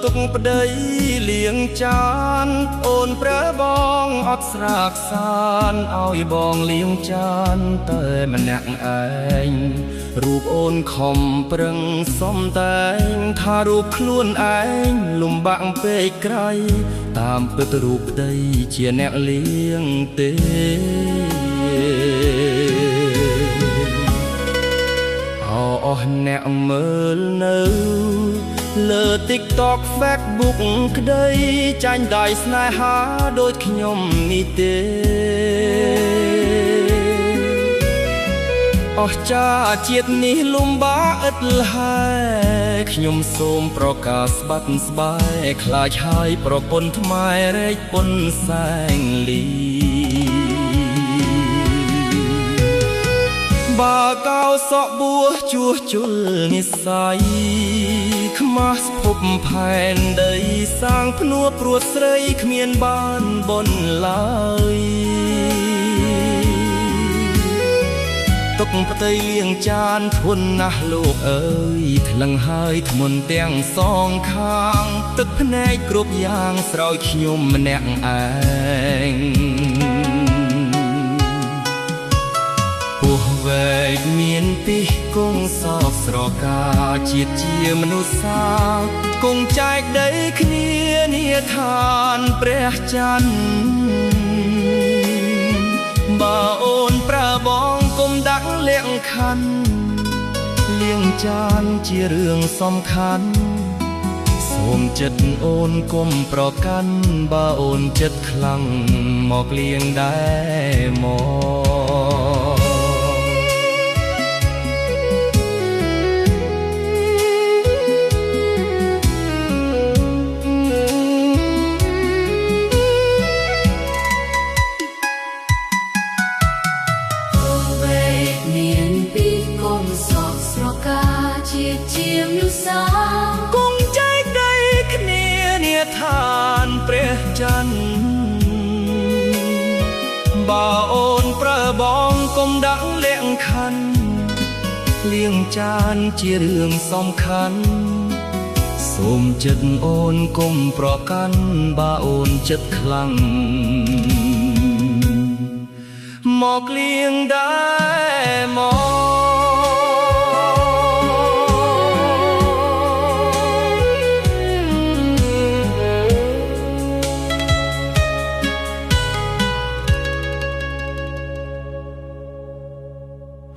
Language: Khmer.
ទុកប្តីលៀងចានអូនប្រើបងអត់ស្រាកសានឲ្យបងលៀងចានតែម្នាក់ឯងរូបអូនខំប្រឹងសំតែងថារូបខ្លួនឯងលំបាក់ពេកក្រៃតាមពិតរូបប្តីជាអ្នកលៀងទេអស់អ្នកមើលនៅលើ TikTok Facebook ក្តីចាញ់ដៃស្នេហាដូចខ្ញុំនេះទេអស់ចាជាតិនេះលំបាកឥតលហែខ្ញុំសូមប្រកាសស្បាត់ស្បែកខ្លាចហើយប្រពន្ធថ្មរែកពុនសែងលីបើកោសក់បួជួសជុលនិស័យខ្មាស់ភពផែនដីសាងភ្នួព្រួតស្រីគ្មានបានបុណ្យឡើយទុកផ្ទៃលៀងចានធន់ណាស់លោកអើយថ្លឹងហើយធ្ងន់ទាំងសងខាងទឹកភ្នែកគ្រប់យ៉ាងស្រោចខ្ញុំម្នាក់ឯងពោះវែកមានពីគង់សោកស្រកាជាតិជាមនុស្សសាគង់ចែកដីគ្នានាឋានព្រះច័ន្ទបើអូនប្រើបងគុំដាក់លាក់ខណ្ឌលៀងចានជារឿងសំខាន់សូមចិត្តអូនគុំប្រកាន់បើអូនចិត្តខ្លាំងមកលៀងដែរមកជាមនុស្សសាគង់ចែកដីគ្នានាឋានព្រះច័ន្ទបើអូនប្រើបងគុំដាក់លាក់ខណ្ឌលៀងចានជារឿងសំខាន់សូមចិត្តអូនគុំប្រកាន់បើអូនចិត្តខ្លាំងមកលៀងដែរមក